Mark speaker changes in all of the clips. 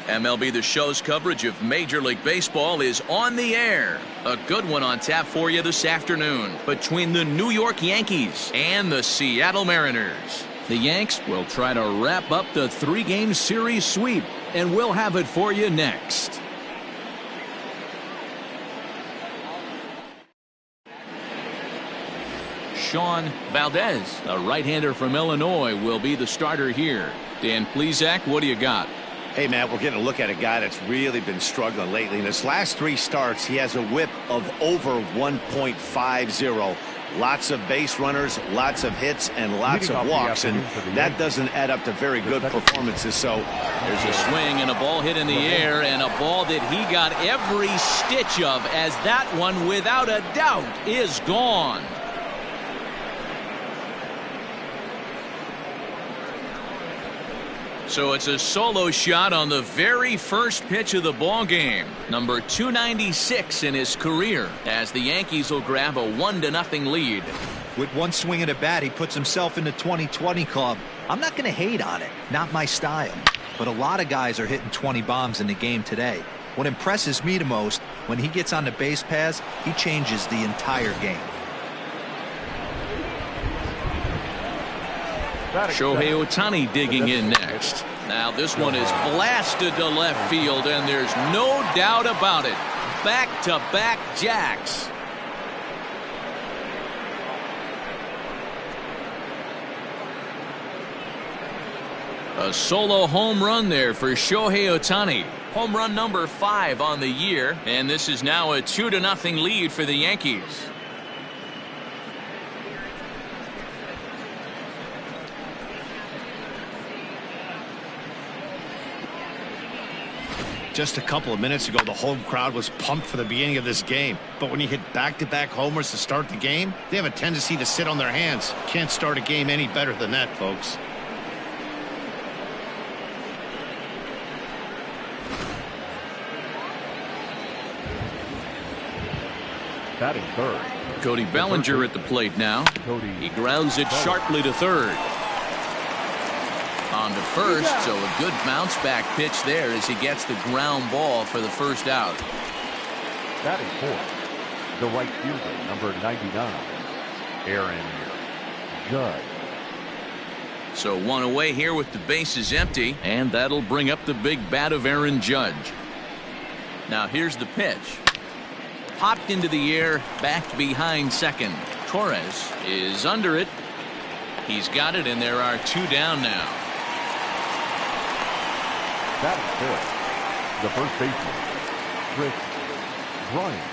Speaker 1: MLB The Show's coverage of Major League Baseball is on the air. A good one on tap for you this afternoon between the New York Yankees and the Seattle Mariners. The Yanks will try to wrap up the 3-game series sweep, and we'll have it for you next. Sean Valdez, a right-hander from Illinois, will be the starter here. Dan Plesac, what do you got?
Speaker 2: Hey, Matt, we're getting a look at a guy that's really been struggling lately. In his last 3 starts, he has a whip of over 1.50. Lots of base runners, lots of hits, and lots of walks, and that doesn't add up to very good performances. So
Speaker 1: there's a swing and a ball hit in the air, and a ball that he got every stitch of, as that one, without a doubt, is gone. So it's a solo shot on the very first pitch of the ball game. Number 296 in his career, as the Yankees will grab a 1-0 lead.
Speaker 3: With one swing at a bat, he puts himself in the 2020 club. I'm not going to hate on it. Not my style. But a lot of guys are hitting 20 bombs in the game today. What impresses me the most, when he gets on the base paths, he changes the entire game.
Speaker 1: Shohei Ohtani digging in next. Now this one is blasted to left field, and there's no doubt about it. Back-to-back jacks. A solo home run there for Shohei Ohtani. Home run number 5 on the year, and this is now a 2-0 lead for the Yankees.
Speaker 2: just a couple of minutes ago, the home crowd was pumped for the beginning of this game. But when you hit back-to-back homers to start the game, they have a tendency to sit on their hands. Can't start a game any better than that, folks.
Speaker 4: Batting third,
Speaker 1: Cody Ballinger at the plate now. He grounds it sharply to third. On to first, so a good bounce back pitch there as he gets the ground ball for the first out.
Speaker 4: Batting fourth, the right fielder, number 99, Aaron Judd.
Speaker 1: So one away here with the bases empty, and that'll bring up the big bat of Aaron Judge. Now here's the pitch. Popped into the air, backed behind second. Torres is under it. He's got it, and there are two down now.
Speaker 4: Batting fifth, the first baseman, Bryant.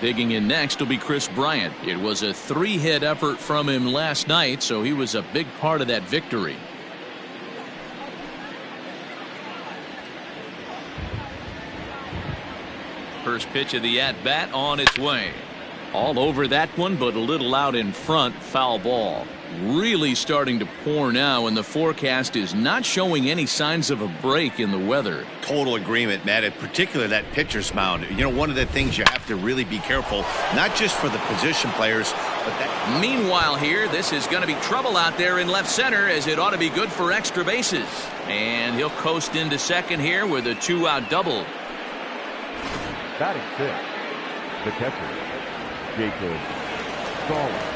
Speaker 1: Digging in next will be Chris Bryant. It was a 3-hit effort from him last night, so he was a big part of that victory. First pitch of the at-bat on its way. All over that one, but a little out in front. Foul ball. Really starting to pour now, and the forecast is not showing any signs of a break in the weather.
Speaker 2: Total agreement, Matt. In particular, that pitcher's mound. You know, one of the things you have to really be careful, not just for the position players, but that.
Speaker 1: Meanwhile here, this is going to be trouble out there in left center, as it ought to be good for extra bases. And he'll coast into second here with a 2-out double.
Speaker 4: Batting fifth, the catcher, Jacob Stallings.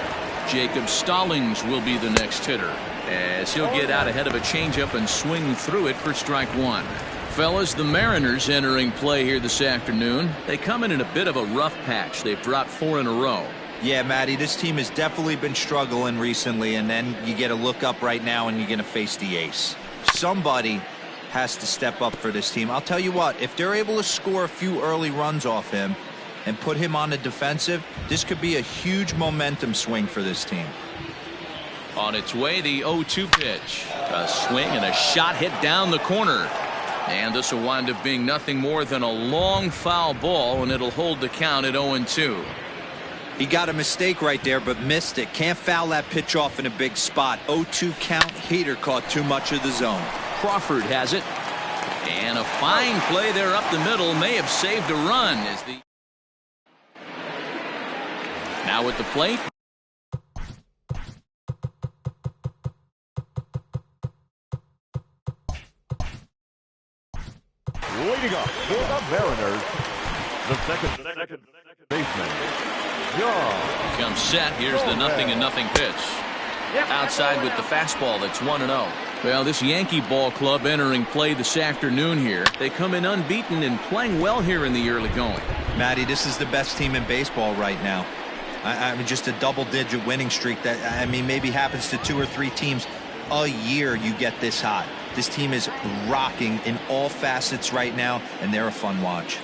Speaker 1: Jacob Stallings will be the next hitter, as he'll get out ahead of a changeup and swing through it for strike one. Fellas, the Mariners entering play here this afternoon. They come in a bit of a rough patch. They've dropped 4 in a row.
Speaker 3: Yeah, Matty, this team has definitely been struggling recently, and then you get a look up right now and you're going to face the ace. Somebody has to step up for this team. I'll tell you what, if they're able to score a few early runs off him and put him on the defensive, this could be a huge momentum swing for this team.
Speaker 1: On its way, the 0-2 pitch. A swing and a shot hit down the corner. And this will wind up being nothing more than a long foul ball, and it'll hold the count at 0-2.
Speaker 3: He got a mistake right there, but missed it. Can't foul that pitch off in a big spot. 0-2 count. Hader caught too much of the zone.
Speaker 1: Crawford has it. And a fine play there up the middle may have saved a run. As the now at the plate,
Speaker 4: Leading up for the Mariners, the second baseman, Judd.
Speaker 1: Comes set. Here's the 0-0 pitch. Outside with the fastball. That's 1-0. Well, this Yankee ball club entering play this afternoon here. They come in unbeaten and playing well here in the early going.
Speaker 3: Matty, this is the best team in baseball right now. I mean, just a double-digit winning streak that, I mean, maybe happens to 2 or 3 teams a year. You get this hot. This team is rocking in all facets right now, and they're a fun watch.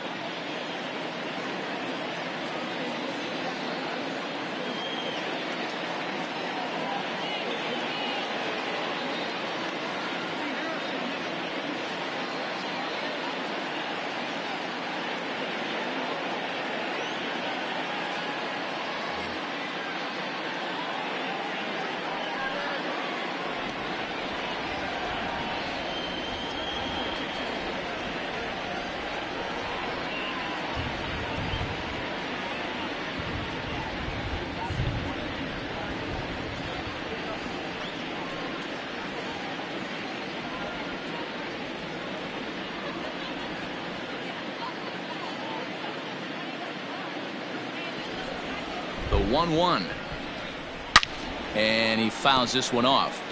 Speaker 1: The 1-1. And he fouls this one off.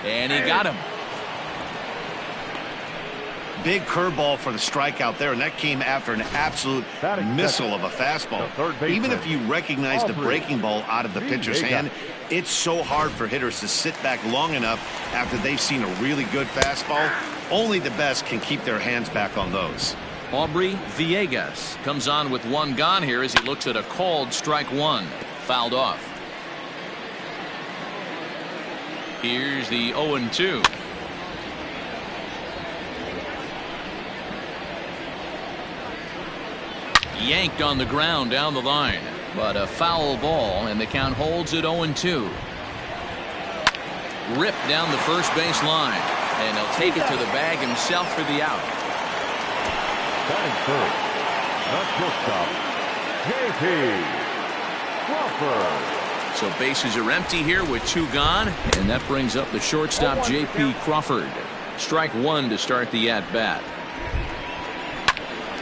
Speaker 1: And he got him.
Speaker 2: Big curveball for the strikeout there, and that came after an absolute missile of a fastball. Even if you recognize the breaking ball out of the pitcher's hand, it's so hard for hitters to sit back long enough after they've seen a really good fastball. Only the best can keep their hands back on those.
Speaker 1: Aubrey Villegas comes on with one gone here as he looks at a called strike one. Fouled off. Here's the 0-2. Yanked on the ground down the line, but a foul ball, and the count holds at 0-2. Ripped down the first base line, and he'll take it to the bag himself for the out.
Speaker 4: Batting first, the shortstop, J.P. Crawford.
Speaker 1: So bases are empty here with 2 gone, and that brings up the shortstop J.P. Crawford. Strike 1 to start the at-bat.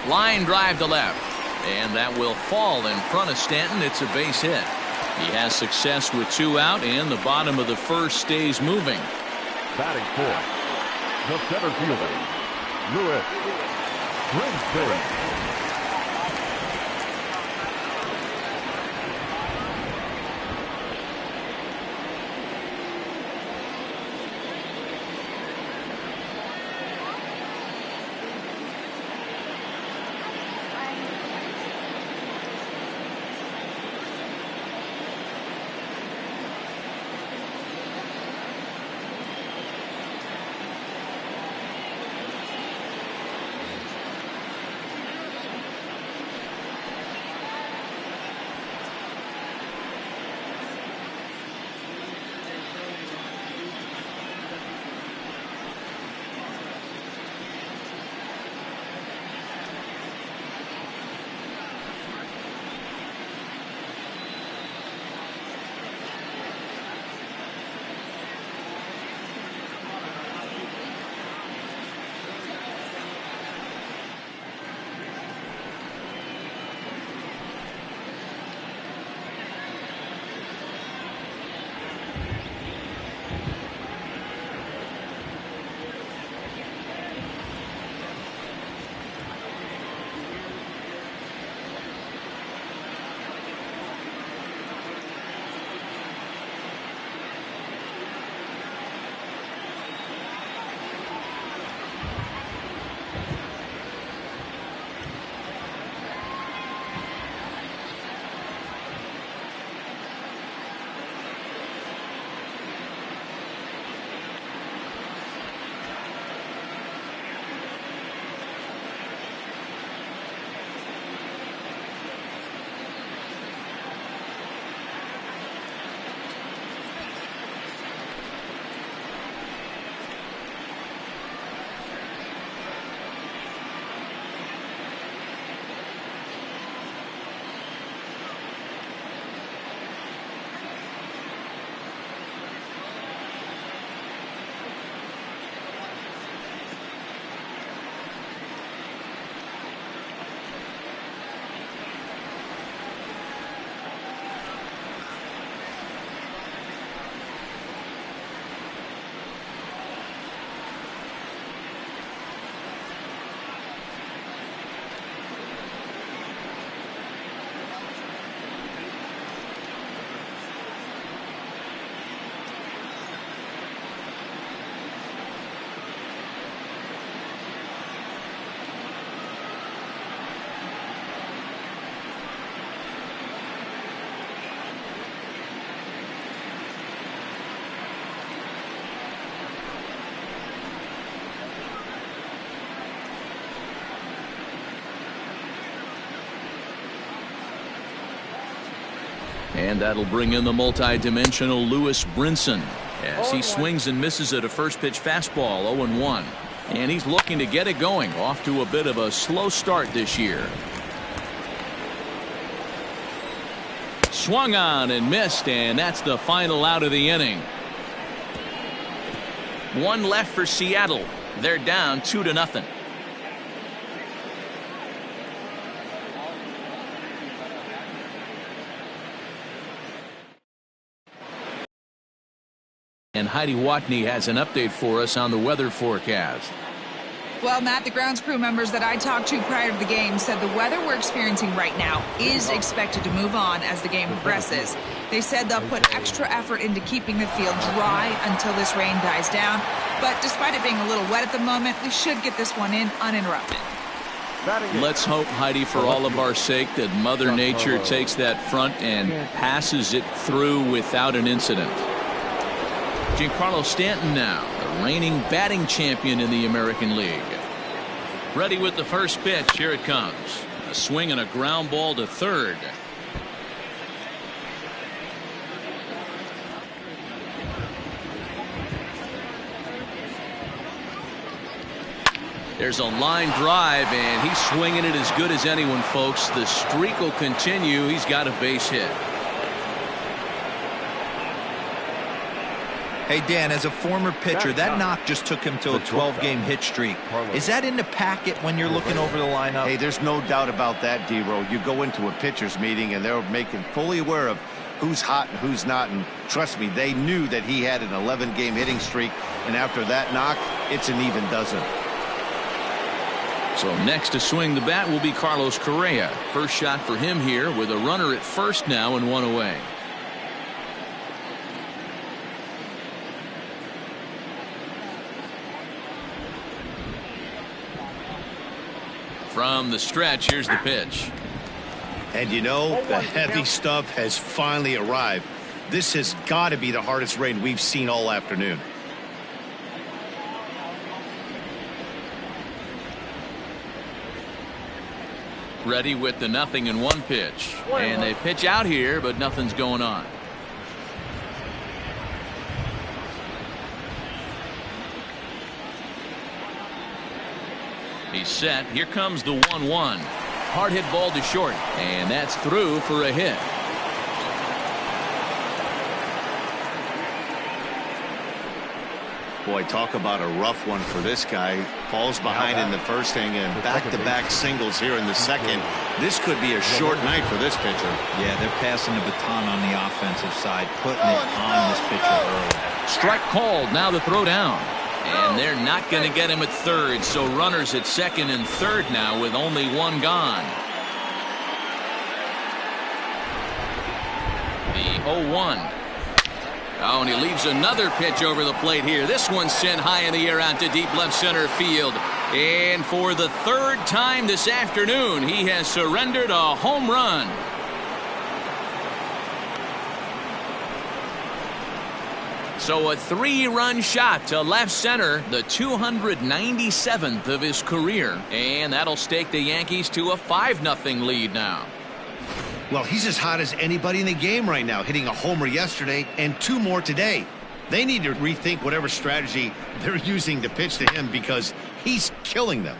Speaker 1: Line drive to left. And that will fall in front of Stanton. It's a base hit. He has success with 2 out, and the bottom of the first stays moving.
Speaker 4: Batting fourth, the center fielder, Brinson.
Speaker 1: And that'll bring in the multi-dimensional Lewis Brinson as he swings and misses at a first pitch fastball. 0-1. And he's looking to get it going. Off to a bit of a slow start this year. Swung on and missed, and that's the final out of the inning. One left for Seattle. They're down 2-0. And Heidi Watney has an update for us on the weather forecast.
Speaker 5: Well, Matt, the grounds crew members that I talked to prior to the game said the weather we're experiencing right now is expected to move on as the game progresses. They said they'll put extra effort into keeping the field dry until this rain dies down. But despite it being a little wet at the moment, we should get this one in uninterrupted.
Speaker 1: Let's hope, Heidi, for all of our sake, that Mother Nature takes that front and passes it through without an incident. Giancarlo Stanton now, the reigning batting champion in the American League. Ready with the first pitch. Here it comes. A swing and a ground ball to third. There's a line drive, and he's swinging it as good as anyone, folks. The streak will continue. He's got a base hit.
Speaker 3: Hey, Dan, as a former pitcher, that knock just took him to a 12-game hit streak. Is that in the packet when you're looking over the lineup?
Speaker 2: Hey, there's no doubt about that, D-Row. You go into a pitcher's meeting, and they're making fully aware of who's hot and who's not. And trust me, they knew that he had an 11-game hitting streak. And after that knock, it's an even dozen.
Speaker 1: So next to swing the bat will be Carlos Correa. First shot for him here with a runner at first now and one away. From the stretch, here's the pitch.
Speaker 2: And you know, the heavy stuff has finally arrived. This has got to be the hardest rain we've seen all afternoon.
Speaker 1: Ready with the 0-1 pitch. And they pitch out here, but nothing's going on. He's set. Here comes the 1-1. Hard hit ball to short, and that's through for a hit.
Speaker 2: Boy, talk about a rough one for this guy. Falls behind in the first inning and back-to-back singles here in the second. This could be a short night for this pitcher.
Speaker 3: Yeah, they're passing the baton on the offensive side, putting it on this pitcher early.
Speaker 1: Strike called. Now the throw down. And they're not going to get him at third, so runners at second and third now with only one gone. The 0-1. Oh, and he leaves another pitch over the plate here. This one's sent high in the air out to deep left center field. And for the third time this afternoon, he has surrendered a home run. So a 3-run shot to left center, the 297th of his career. And that'll stake the Yankees to a 5-0 lead now.
Speaker 2: Well, he's as hot as anybody in the game right now, hitting a homer yesterday and 2 more today. They need to rethink whatever strategy they're using to pitch to him because he's killing them.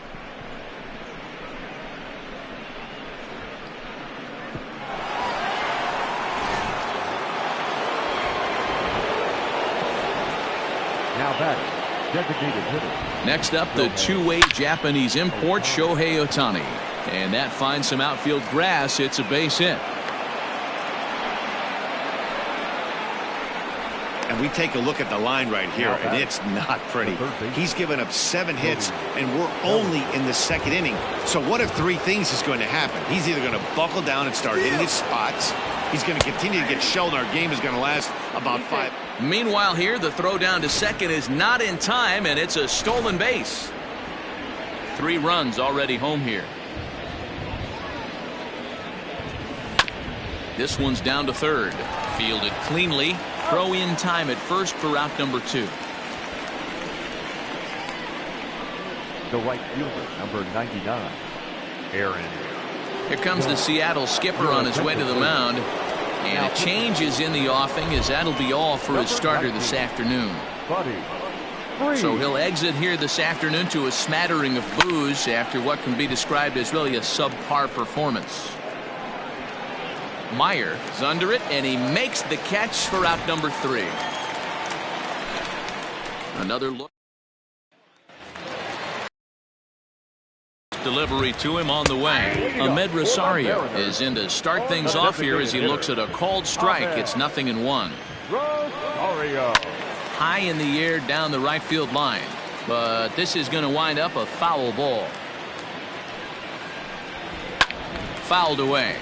Speaker 4: Designated hitter.
Speaker 1: Next up, the two-way Japanese import Shohei Ohtani, and that finds some outfield grass. It's a base hit.
Speaker 2: And we take a look at the line right here, and it's not pretty. He's given up 7 hits, and we're only in the second inning. So what if 3 things is going to happen? He's either going to buckle down and start hitting his spots. He's going to continue to get shelled. Our game is going to last about 5.
Speaker 1: Meanwhile here, the throw down to second is not in time, and it's a stolen base. 3 runs already home here. This one's down to third. Fielded cleanly. Throw in time at first for out number 2.
Speaker 4: The right fielder, number 99, Aaron.
Speaker 1: Here comes the Seattle skipper on his way to the mound. And a change is in the offing, as that'll be all for his starter this afternoon. So he'll exit here this afternoon to a smattering of boos after what can be described as really a subpar performance. Meyer is under it, and he makes the catch for out number 3. Another look. Delivery to him on the way. Ahmed Rosario is in to start things off here as he looks at a called strike. It's 0-1. High in the air down the right field line, but this is going to wind up a foul ball. Fouled away.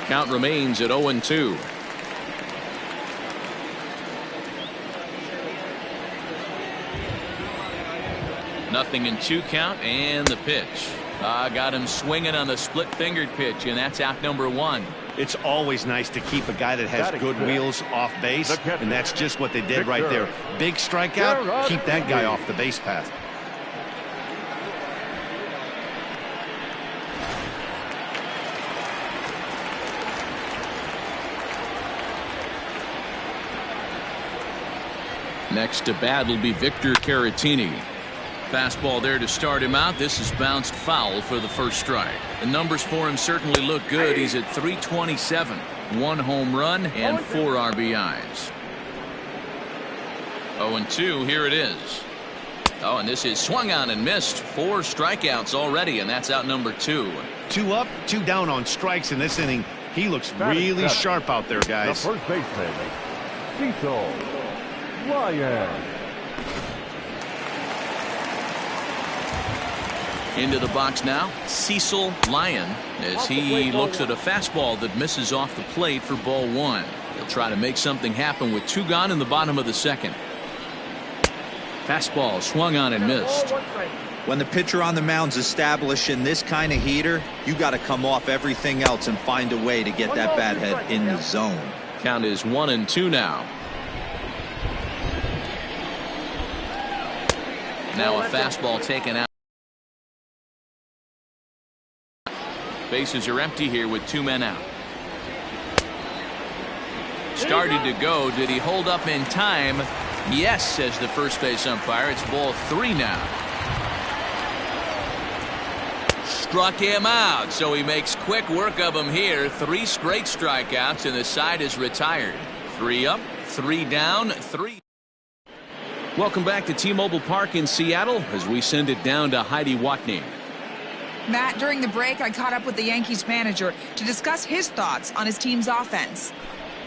Speaker 1: Count remains at 0-2. Nothing in 2 count, and the pitch. Got him swinging on the split-fingered pitch, and that's out number 1.
Speaker 2: It's always nice to keep a guy that has good wheels off base, and that's just what they did right there. Big strikeout, keep that guy off the base path.
Speaker 1: Next to bat will be Victor Caratini. Fastball there to start him out. This is bounced foul for the first strike. The numbers for him certainly look good. He's at 327, 1 home run and 4 RBIs. 0-2, here it is. Oh, and this is swung on and missed. 4 strikeouts already, and that's out number 2.
Speaker 2: 2 up, 2 down on strikes in this inning. He looks really sharp out there, guys.
Speaker 4: The first baseman, Bryant.
Speaker 1: Into the box now, Cecil Lyon, as he looks at a fastball that misses off the plate for ball 1. He'll try to make something happen with 2 gone in the bottom of the second. Fastball swung on and missed.
Speaker 3: When the pitcher on the mound's establishing this kind of heater, you got to come off everything else and find a way to get that bat head in the zone.
Speaker 1: Count is 1-2 now. Now a fastball taken out. Bases are empty here with 2 men out. Started to go. Did he hold up in time? Yes, says the first base umpire. It's ball 3 now. Struck him out, so he makes quick work of him here. 3 straight strikeouts, and the side is retired. 3 up, 3 down, 3. Welcome back to T-Mobile Park in Seattle as we send it down to Heidi Watney.
Speaker 5: Matt, during the break, I caught up with the Yankees manager to discuss his thoughts on his team's offense.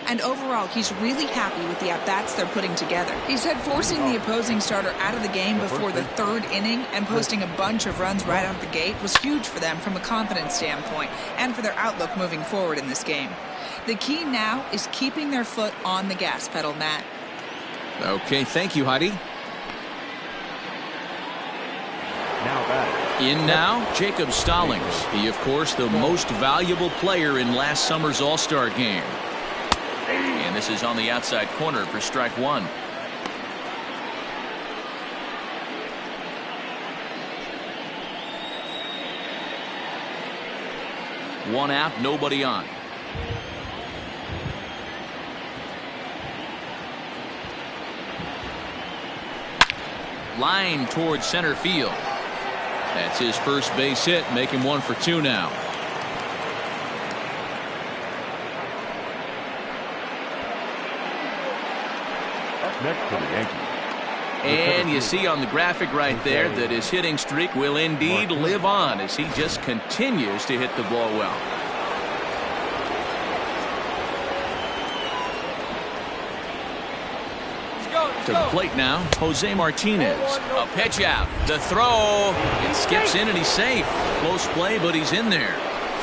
Speaker 5: And overall, he's really happy with the at-bats they're putting together. He said forcing the opposing starter out of the game before the 3rd inning and posting a bunch of runs right out the gate was huge for them from a confidence standpoint and for their outlook moving forward in this game. The key now is keeping their foot on the gas pedal, Matt.
Speaker 1: Okay, thank you, Heidi. In now, Jacob Stallings. He, of course, the most valuable player in last summer's All-Star game. And this is on the outside corner for strike 1. One out, nobody on. Line towards center field. That's his first base hit, making 1 for 2 now.
Speaker 4: Next to the Yankees.
Speaker 1: And you see on the graphic right there that his hitting streak will indeed live on as he just continues to hit the ball well. To the plate now, Jose Martinez. A pitch out. The throw. It skips in and he's safe. Close play, but he's in there.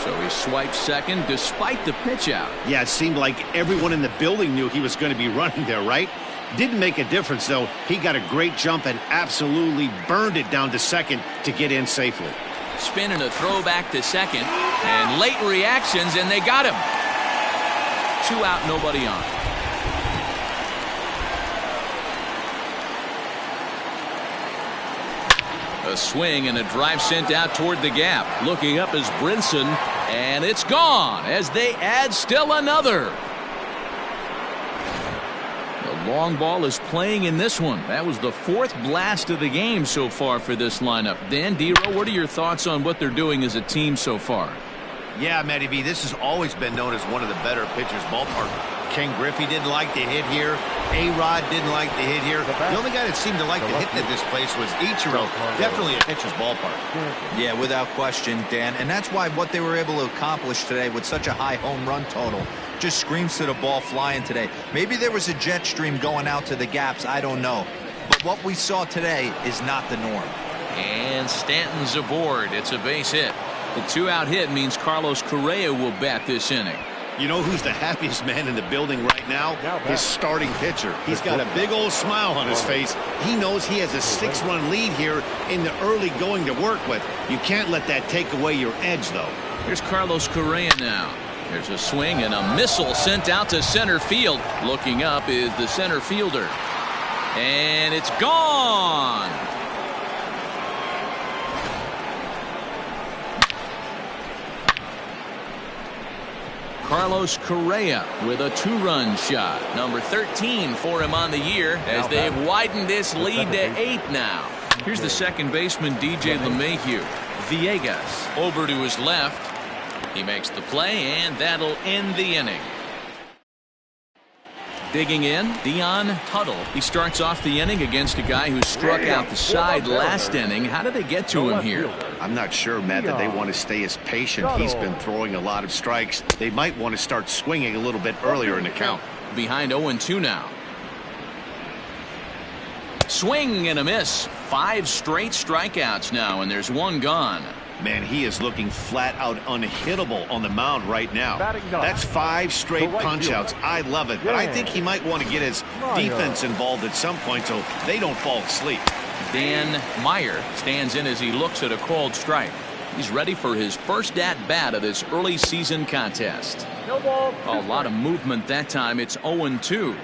Speaker 1: So he swipes second despite the pitch out.
Speaker 2: Yeah, it seemed like everyone in the building knew he was going to be running there, right? Didn't make a difference, though. He got a great jump and absolutely burned it down to second to get in safely.
Speaker 1: Spin and a throw back to second. And late reactions, and they got him. 2 out, nobody on. A swing and a drive sent out toward the gap. Looking up is Brinson, and it's gone as they add still another. The long ball is playing in this one. That was the 4th blast of the game so far for this lineup. Dan, D-Row, what are your thoughts on what they're doing as a team so far?
Speaker 2: Yeah, Matty V, this has always been known as one of the better pitchers' ballpark. Ken Griffey didn't like to hit here. A-Rod didn't like to hit here. The only guy that seemed to like to hit at this place was Ichiro. Definitely a pitcher's ballpark.
Speaker 3: Yeah, without question, Dan. And that's why what they were able to accomplish today with such a high home run total just screams to the ball flying today. Maybe there was a jet stream going out to the gaps. I don't know. But what we saw today is not the norm.
Speaker 1: And Stanton's aboard. It's a base hit. The 2-out hit means Carlos Correa will bat this inning.
Speaker 2: You know who's the happiest man in the building right now? His starting pitcher. He's got a big old smile on his face. He knows he has a 6-run lead here in the early going to work with. You can't let that take away your edge, though.
Speaker 1: Here's Carlos Correa now. There's a swing and a missile sent out to center field. Looking up is the center fielder. And it's gone. Carlos Correa with a 2-run shot. Number 13 for him on the year as they've widened this lead to 8 now. Here's the second baseman, DJ LeMahieu. Villegas over to his left. He makes the play, and that'll end the inning. Digging in, Dion Tuttle. He starts off the inning against a guy who struck out the side last inning. How did they get to him here?
Speaker 2: I'm not sure, Matt, that they want to stay as patient. He's been throwing a lot of strikes. They might want to start swinging a little bit earlier in the count.
Speaker 1: Behind 0-2 now. Swing and a miss. 5 straight strikeouts now, and there's 1 gone.
Speaker 2: Man, he is looking flat out unhittable on the mound right now. That's 5 straight punch-outs. I love it, but I think he might want to get his defense involved at some point so they don't fall asleep.
Speaker 1: Dan Meyer stands in as he looks at a called strike. He's ready for his first at-bat of this early season contest. A lot of movement that time. It's 0-2.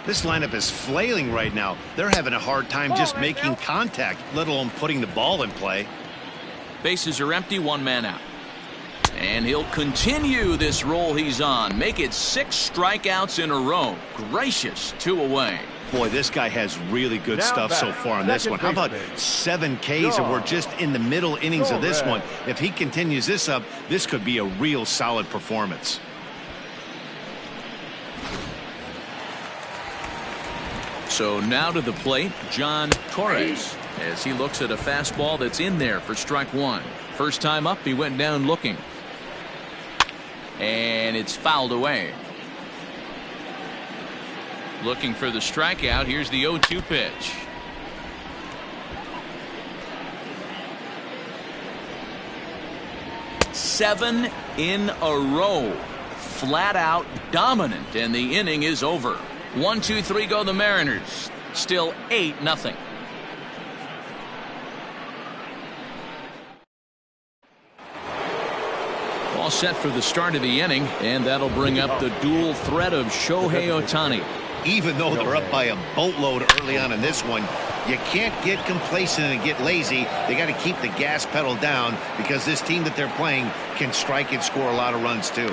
Speaker 2: This lineup is flailing right now. They're having a hard time just making contact, let alone putting the ball in play.
Speaker 1: Bases are empty, 1 man out. And he'll continue this roll he's on. Make it 6 strikeouts in a row. Gracious, 2 away.
Speaker 2: Boy, this guy has really good stuff so far on this one. How about 7 Ks, and we're just in the middle innings of this one. If he continues this up, this could be a real solid performance.
Speaker 1: So now to the plate, John Torres, as he looks at a fastball that's in there for strike 1. First time up, he went down looking. And it's fouled away. Looking for the strikeout. Here's the 0-2 pitch. Seven in a row. Flat out dominant, and the inning is over. 1-2-3 go the Mariners. Still 8-0. All set for the start of the inning, and that'll bring up the dual threat of Shohei Ohtani.
Speaker 2: Even though they're up by a boatload early on in this one, you can't get complacent and get lazy. They got to keep the gas pedal down because this team that they're playing can strike and score a lot of runs too.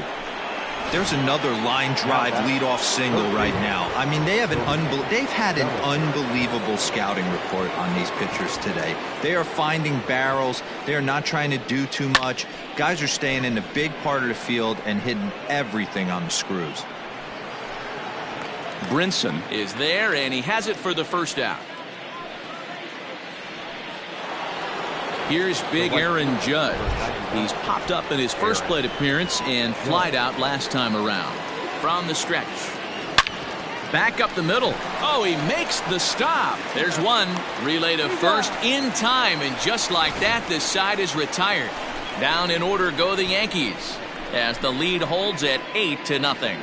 Speaker 3: There's another line drive leadoff single right now. I mean, they've had an unbelievable scouting report on these pitchers today. They are finding barrels. They are not trying to do too much. Guys are staying in the big part of the field and hitting everything on the screws.
Speaker 1: Brinson is there, and he has it for the first out. Here's big Aaron Judd. He's popped up in his first plate appearance and flied out last time around. From the stretch. Back up the middle. Oh, he makes the stop. There's one. Relay to first in time, and just like that, this side is retired. Down in order go the Yankees as the lead holds at 8-0.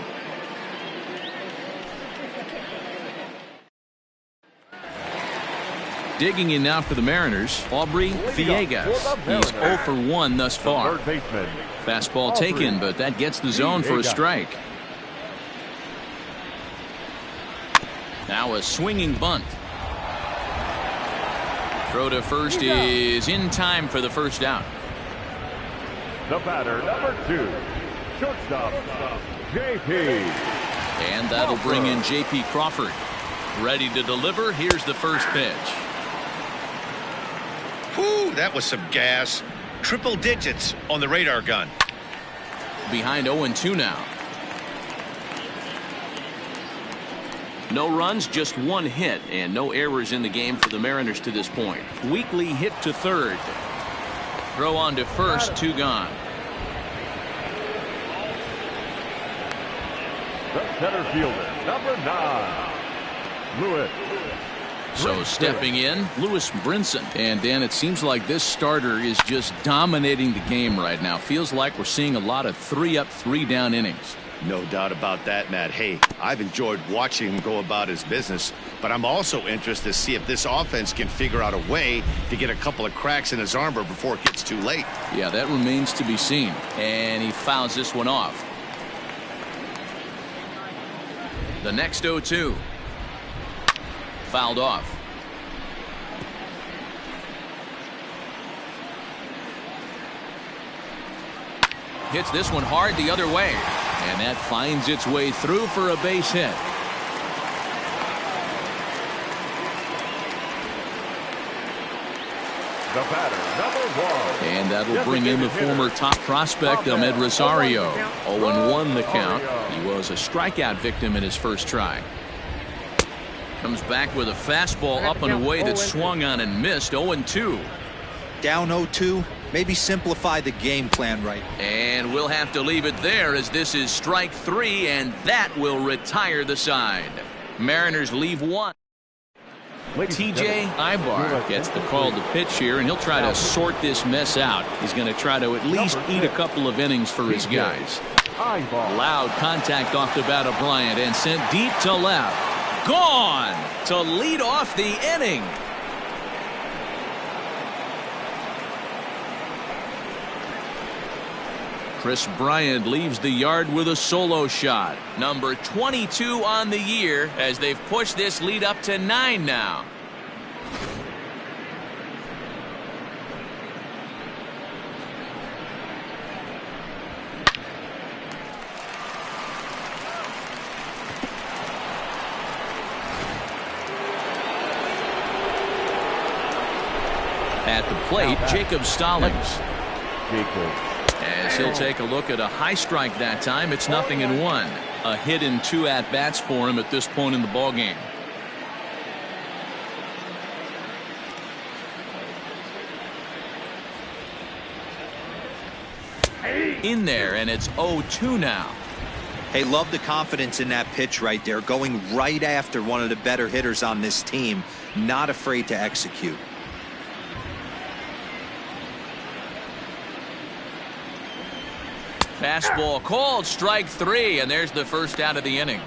Speaker 1: Digging in now for the Mariners, Aubrey Villegas. He's 0 for 1 thus far. Fastball taken, but that gets the zone for a strike. Now a swinging bunt. Throw to first is in time for the first out.
Speaker 4: The batter, number 2, shortstop, J.P.
Speaker 1: And that'll bring in J.P. Crawford. Ready to deliver. Here's the first pitch.
Speaker 2: Whew, that was some gas. Triple digits on the radar gun.
Speaker 1: Behind 0-2 now. No runs, just one hit, and no errors in the game for the Mariners to this point. Weekly hit to third. Throw on to first, 2 gone.
Speaker 4: The center fielder, number 9, Lewis.
Speaker 1: So stepping in, Lewis Brinson. And Dan, it seems like this starter is just dominating the game right now. Feels like we're seeing a lot of 3-up, 3-down innings.
Speaker 2: No doubt about that, Matt. Hey, I've enjoyed watching him go about his business, but I'm also interested to see if this offense can figure out a way to get a couple of cracks in his armor before it gets too late.
Speaker 1: Yeah, that remains to be seen. And he fouls this one off. The next 0-2. Fouled off. Hits this one hard the other way. And that finds its way through for a base hit.
Speaker 4: The batter, number 1.
Speaker 1: And that'll bring in the former top prospect, Ahmed Rosario. 0-1 the count. He was a strikeout victim in his first try. Comes back with a fastball up and away that swung on and missed. 0-2.
Speaker 3: Down 0-2. Maybe simplify the game plan right.
Speaker 1: And we'll have to leave it there as this is strike 3, and that will retire the side. Mariners leave 1. TJ Ibar gets the call to pitch here, and he'll try to sort this mess out. He's going to try to at least eat a couple of innings for his guys. Loud contact off the bat of Bryant and sent deep to left. Gone to lead off the inning. Chris Bryant leaves the yard with a solo shot. Number 22 on the year as they've pushed this lead up to 9 now. At the plate, Jacob Stallings. As he'll take a look at a high strike that time, it's 0-1. A hit in 2 at-bats for him at this point in the ballgame. In there, and it's 0-2 now.
Speaker 3: Hey, love the confidence in that pitch right there. Going right after one of the better hitters on this team. Not afraid to execute.
Speaker 1: Fastball called, strike 3, and there's the first out of the inning.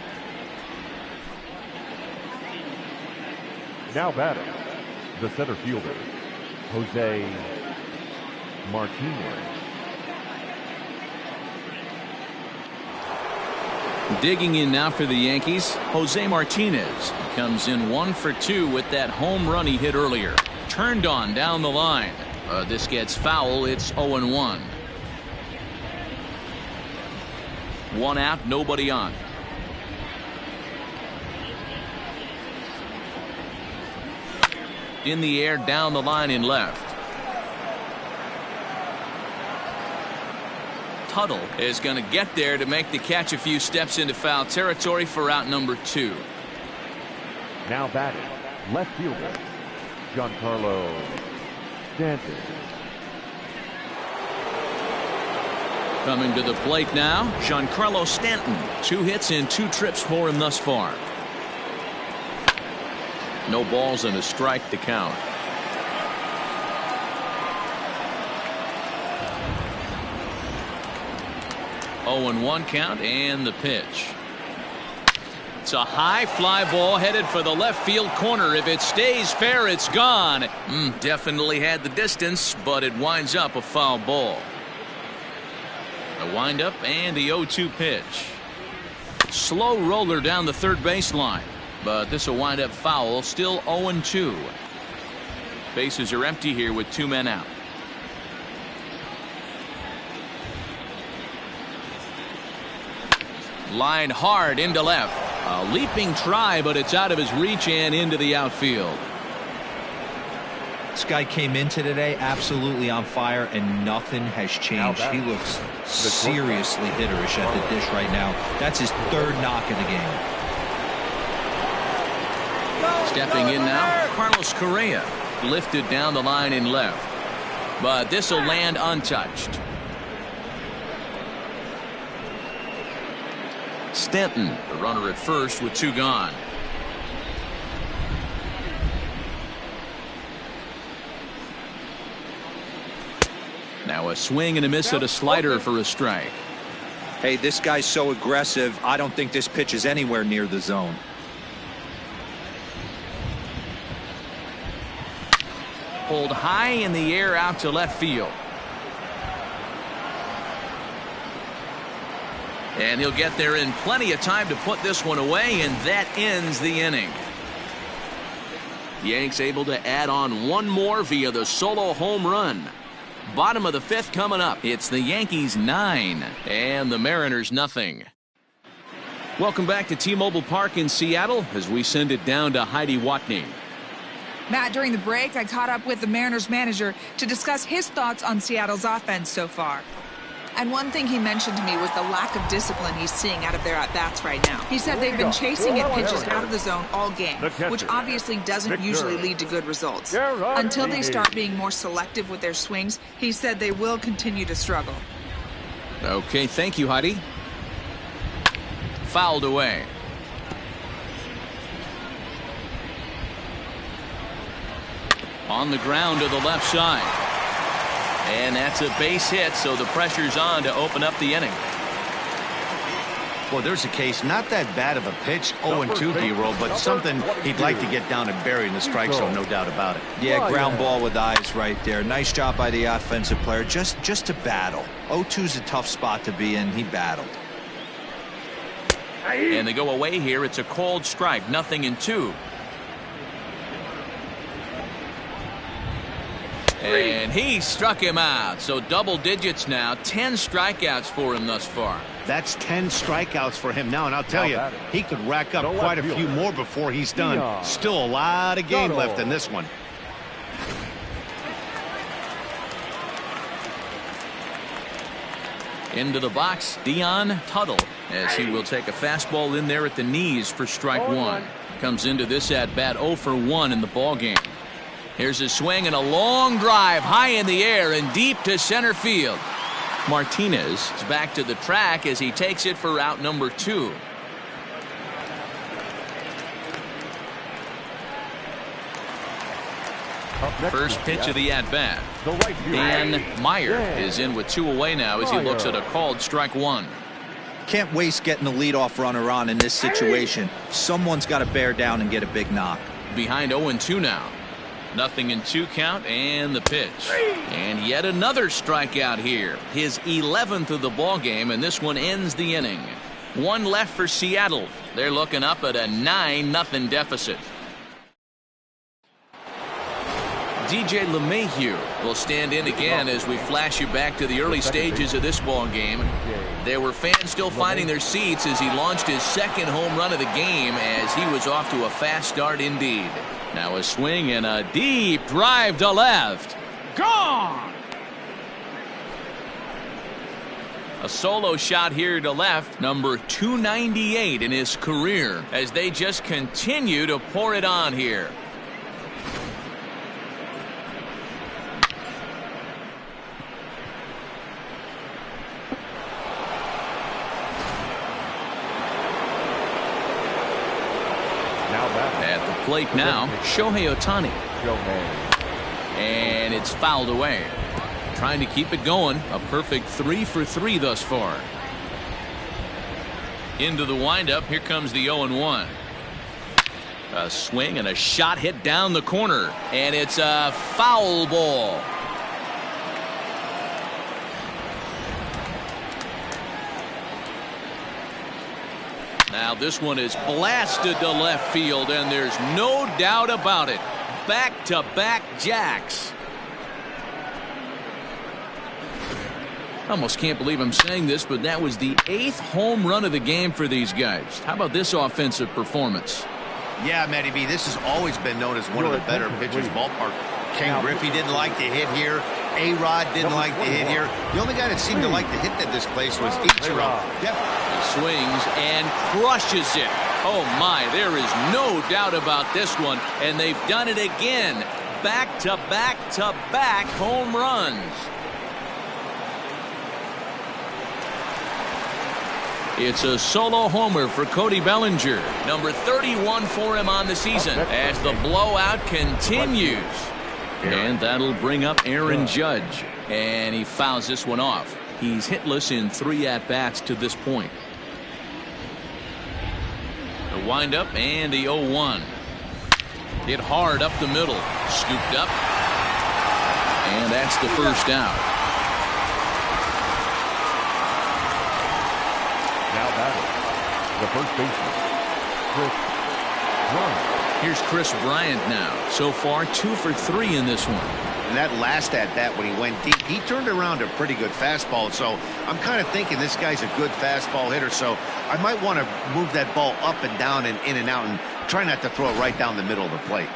Speaker 4: Now batting, the center fielder, Shohei Martinez.
Speaker 1: Digging in now for the Yankees, Shohei Martinez. He comes in 1 for 2 with that home run he hit earlier. Turned on down the line. This gets foul. It's 0-1. 1 out, nobody on. In the air, down the line in left. Tuttle is going to get there to make the catch a few steps into foul territory for out number 2.
Speaker 4: Now batting, left fielder, Giancarlo Stanton.
Speaker 1: Coming to the plate now, Giancarlo Stanton. 2 hits and 2 trips for him thus far. No balls and a strike to count. Oh, and 1 count and the pitch. It's a high fly ball headed for the left field corner. If it stays fair, it's gone. Definitely had the distance, but it winds up a foul ball. A windup and the 0-2 pitch. Slow roller down the third baseline, but this will wind up foul. Still 0-2. Bases are empty here with 2 men out. Line hard into left. A leaping try, but it's out of his reach and into the outfield.
Speaker 3: This guy came into today absolutely on fire, and nothing has changed. He looks seriously hitterish at the dish right now. That's his 3rd knock of the game.
Speaker 1: Stepping in now, Carlos Correa. Lifted down the line in left. But this will land untouched. Stanton, the runner at first with 2 gone. Now a swing and a miss at a slider for a strike.
Speaker 3: Hey, this guy's so aggressive. I don't think this pitch is anywhere near the zone.
Speaker 1: Pulled high in the air out to left field. And he'll get there in plenty of time to put this one away, and that ends the inning. Yanks able to add on 1 more via the solo home run. Bottom of the 5th coming up. It's the Yankees 9 and the Mariners nothing. Welcome back to T-Mobile Park in Seattle as we send it down to Heidi Watney.
Speaker 5: Matt, during the break, I caught up with the Mariners manager to discuss his thoughts on Seattle's offense so far. And one thing he mentioned to me was the lack of discipline he's seeing out of their at-bats right now. He said they've been chasing at pitches out of the zone all game, which obviously doesn't usually lead to good results. Until they start being more selective with their swings, he said they will continue to struggle.
Speaker 1: Okay, thank you, Heidi. Fouled away. On the ground to the left side. And that's a base hit, so the pressure's on to open up the inning.
Speaker 2: Well, there's a case, not that bad of a pitch, 0-2 D-roll, but something he'd like to get down and bury in the strike zone, no doubt about it.
Speaker 3: Yeah, ground ball with eyes right there. Nice job by the offensive player, just to battle. 0-2's a tough spot to be in. He battled.
Speaker 1: And they go away here. It's a cold strike, 0-2. And he struck him out. So double digits now. 10 strikeouts for him thus far.
Speaker 2: That's 10 strikeouts for him now. And I'll tell you, he could rack up quite a few more before he's done. Still a lot of game left in this one.
Speaker 1: Into the box, Dion Tuttle, as he will take a fastball in there at the knees for strike 1. Comes into this at bat 0 for 1 in the ball game. Here's a swing and a long drive high in the air and deep to center field. Martinez is back to the track as he takes it for out number 2. First pitch of the at-bat. Dan Meyer is in with 2 away now as he looks at a called strike 1.
Speaker 3: Can't waste getting the leadoff runner on in this situation. Someone's got to bear down and get a big knock.
Speaker 1: Behind 0-2 now. 0-2 count and the pitch. And yet another strikeout here. His 11th of the ball game, and this one ends the inning. 1 left for Seattle. They're looking up at a 9-0 deficit. DJ LeMahieu will stand in again as we flash you back to the early stages of this ball game. There were fans still finding their seats as he launched his 2nd home run of the game as he was off to a fast start indeed. Now a swing and a deep drive to left. Gone! A solo shot here to left, number 298 in his career, as they just continue to pour it on here. At the plate now, Shohei Ohtani. And it's fouled away. Trying to keep it going. A perfect 3 for 3 thus far. Into the windup. Here comes the 0-1. A swing and a shot hit down the corner. And it's a foul ball. Now this one is blasted to left field, and there's no doubt about it. back-to-back jacks. Almost can't believe I'm saying this, but that was the 8th home run of the game for these guys. How about this offensive performance?
Speaker 2: Yeah, Matty B, this has always been known as one of the better pitchers' ballpark. Ken Griffey didn't like to hit here. A-Rod didn't like to hit here. The only guy that seemed to like to hit at this place was Ichiro.
Speaker 1: He swings and crushes it. Oh, my, there is no doubt about this one. And they've done it again. Back-to-back-to-back home runs. It's a solo homer for Cody Ballinger, number 31 for him on the season, as the blowout continues. And that'll bring up Aaron Judge, and he fouls this one off. He's hitless in 3 at-bats to this point. The windup and the 0-1. Hit hard up the middle, scooped up, and that's the first out.
Speaker 4: Now batting, the first baseman, Chris Bryant.
Speaker 1: Here's Chris Bryant now. So far, 2 for 3 in this one.
Speaker 2: And that last at-bat when he went deep, he turned around a pretty good fastball. So I'm kind of thinking this guy's a good fastball hitter. So I might want to move that ball up and down and in and out and try not to throw it right down the middle of the plate.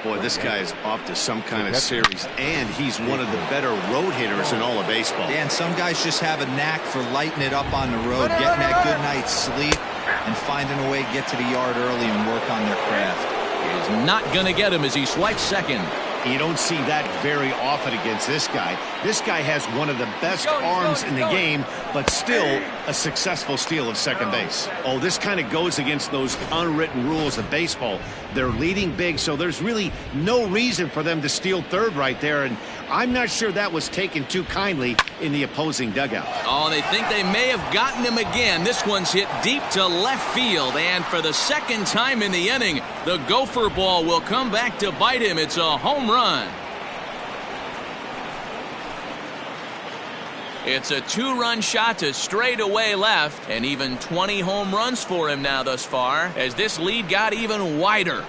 Speaker 2: Boy, this guy is off to some kind of series, and he's one of the better road hitters in all of baseball.
Speaker 3: Dan, some guys just have a knack for lighting it up on the road, getting that good night's sleep, and finding a way to get to the yard early and work on their craft.
Speaker 1: Is not going to get him as he swipes second.
Speaker 2: You don't see that very often against this guy. This guy has one of the best arms in the game, but still a successful steal of second base. Oh, this kind of goes against those unwritten rules of baseball. They're leading big, so there's really no reason for them to steal third right there, and I'm not sure that was taken too kindly in the opposing dugout.
Speaker 1: Oh, they think they may have gotten him again. This one's hit deep to left field, and for the second time in the inning, the gopher ball will come back to bite him. It's a home run. It's a 2-run shot to straightaway left, and even 20 home runs for him now thus far, as this lead got even wider.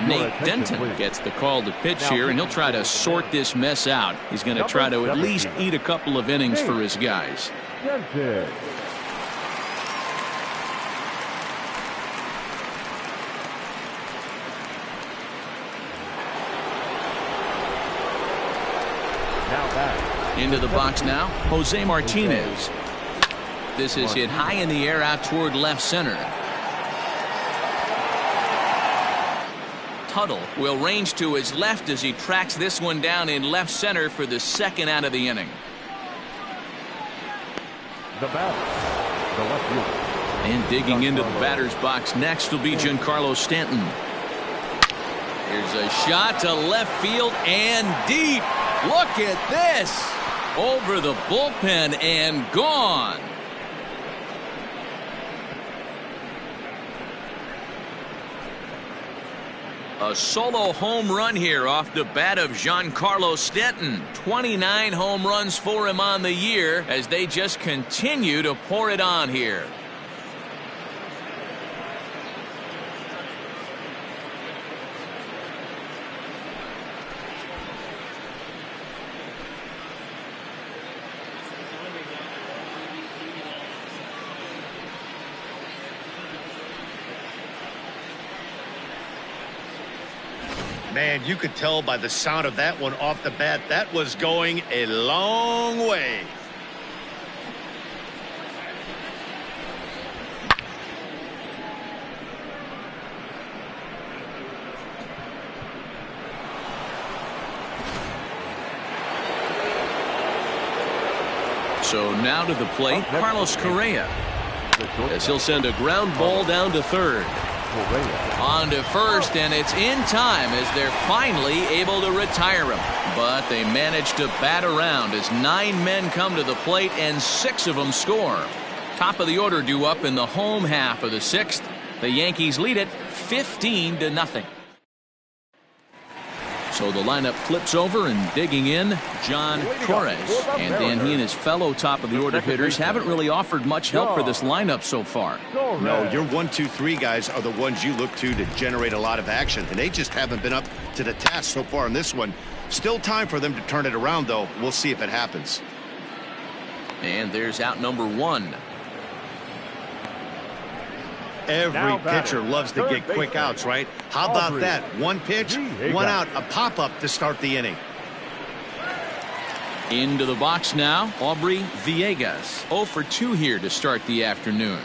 Speaker 1: Nate Denton gets the call to pitch here, and he'll try to sort this mess out. He's going to try to at least eat a couple of innings for his guys.
Speaker 4: Denton. Now back.
Speaker 1: Into the box now, Jose Martinez. This is hit high in the air out toward left center. Tuttle will range to his left as he tracks this one down in left center for the second out of the inning.
Speaker 4: The batter, the left fielder.
Speaker 1: And digging into the batter's box next will be Giancarlo Stanton. Here's a shot to left field and deep. Look at this. Over the bullpen and gone. A solo home run here off the bat of Giancarlo Stanton. 29 home runs for him on the year as they just continue to pour it on here.
Speaker 2: Man, you could tell by the sound of that one off the bat, that was going a long way.
Speaker 1: So now to the plate, Carlos Correa, as he'll send a ground ball down to third. On to first, and it's in time as they're finally able to retire him. But they managed to bat around as 9 men come to the plate and 6 of them score. Top of the order due up in the home half of the 6th. The Yankees lead it 15-0. So the lineup flips over, and digging in, John Torres. And then he and his fellow top of the order hitters haven't really offered much help for this lineup so far.
Speaker 2: No, your 1, 2, 3 guys are the ones you look to generate a lot of action, and they just haven't been up to the task so far in this one. Still time for them to turn it around, though. We'll see if it happens.
Speaker 1: And there's out number 1.
Speaker 2: Every pitcher loves to get quick outs, right? How about that? 1 pitch, 1 out, a pop-up to start the inning.
Speaker 1: Into the box now, Aubrey Villegas. 0 for 2 here to start the afternoon.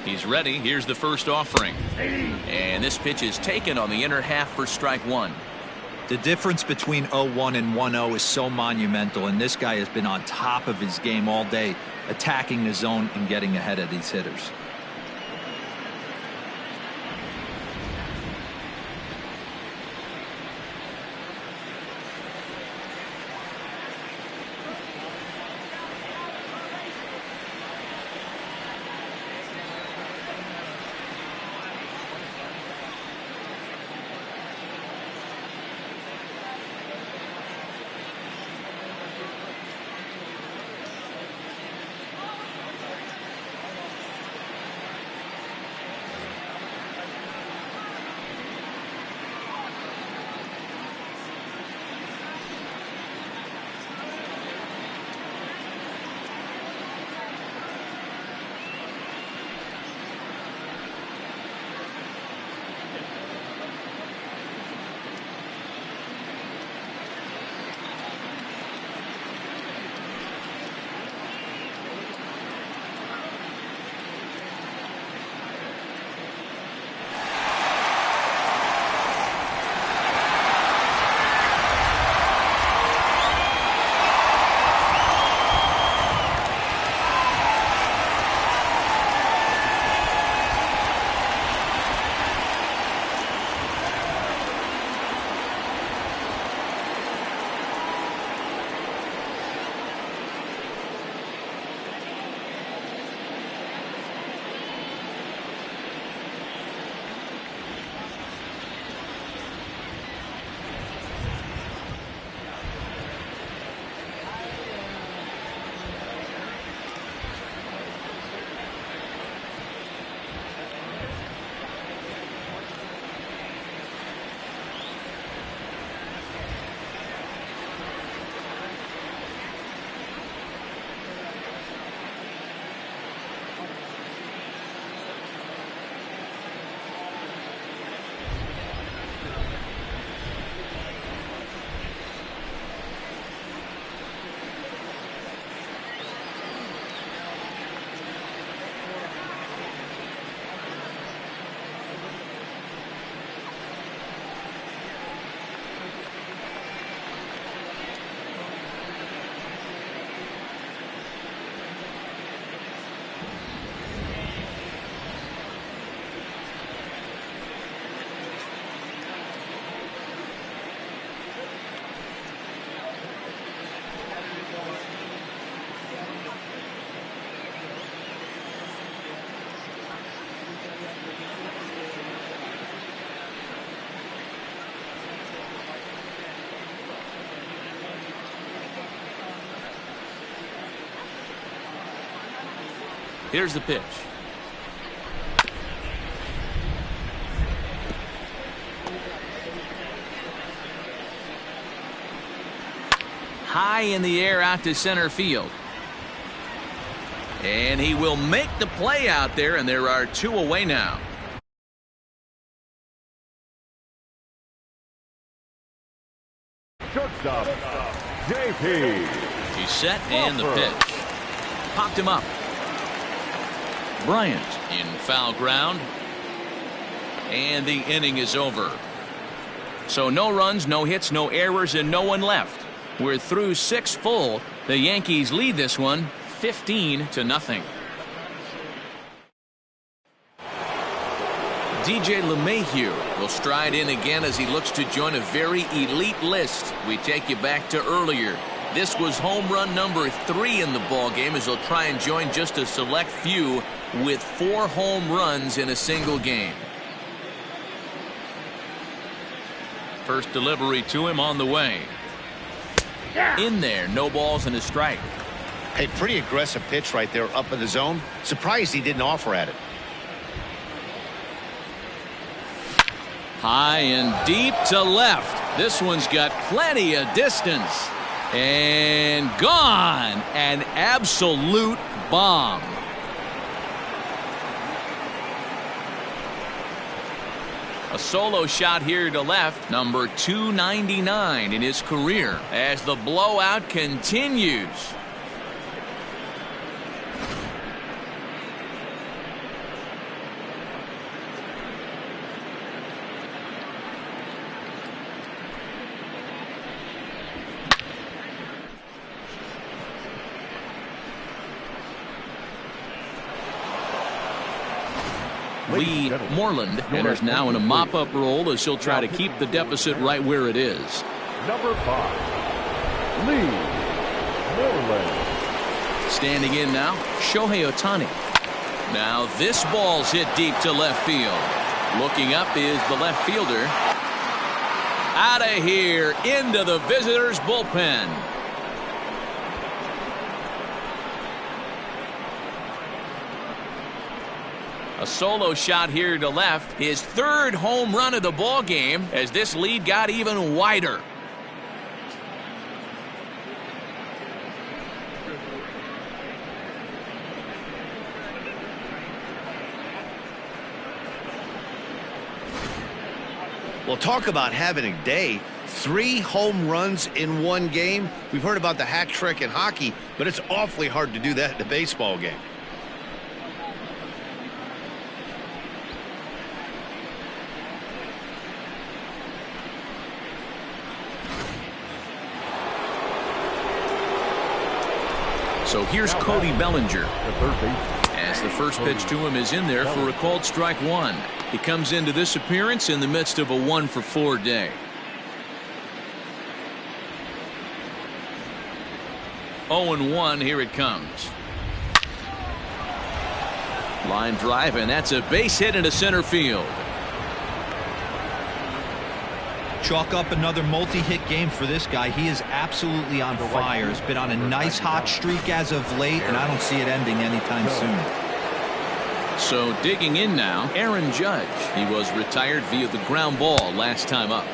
Speaker 1: He's ready. Here's the first offering. And this pitch is taken on the inner half for strike 1.
Speaker 3: The difference between 0-1 and 1-0 is so monumental, and this guy has been on top of his game all day, attacking the zone and getting ahead of these hitters.
Speaker 1: Here's the pitch. High in the air out to center field. And he will make the play out there, and there are 2 away now.
Speaker 4: Shortstop, JP.
Speaker 1: He's set, and the pitch. Popped him up. Bryant in foul ground. And the inning is over. So no runs, no hits, no errors, and no one left. We're through 6 full. The Yankees lead this one 15-0. DJ LeMahieu will stride in again as he looks to join a very elite list. We take you back to earlier. This was home run number 3 in the ball game as he'll try and join just a select few with 4 home runs in a single game. First delivery to him on the way. In there, no balls and a strike.
Speaker 2: A pretty aggressive pitch right there up in the zone. Surprised he didn't offer at it.
Speaker 1: High and deep to left. This one's got plenty of distance. And gone. An absolute bomb. A solo shot here to left, number 299 in his career, as the blowout continues. Lee Moreland enters now in a mop-up role as he'll try to keep the deficit right where it is.
Speaker 4: Number 5, Lee Moreland.
Speaker 1: Standing in now, Shohei Ohtani. Now this ball's hit deep to left field. Looking up is the left fielder. Out of here, into the visitors' bullpen. A solo shot here to left. His 3rd home run of the ball game as this lead got even wider.
Speaker 2: Well, talk about having a day. 3 home runs in one game. We've heard about the hat trick in hockey, but it's awfully hard to do that in a baseball game.
Speaker 1: So here's Cody Ballinger. As the first pitch to him is in there for a called strike 1. He comes into this appearance in the midst of a 1-for-4 day. 0-1, here it comes. Line drive, and that's a base hit into center field.
Speaker 3: Chalk up another multi-hit game for this guy. He is absolutely on fire. He's been on a nice hot streak as of late, and I don't see it ending anytime soon.
Speaker 1: So digging in now, Aaron Judge. He was retired via the ground ball last time up.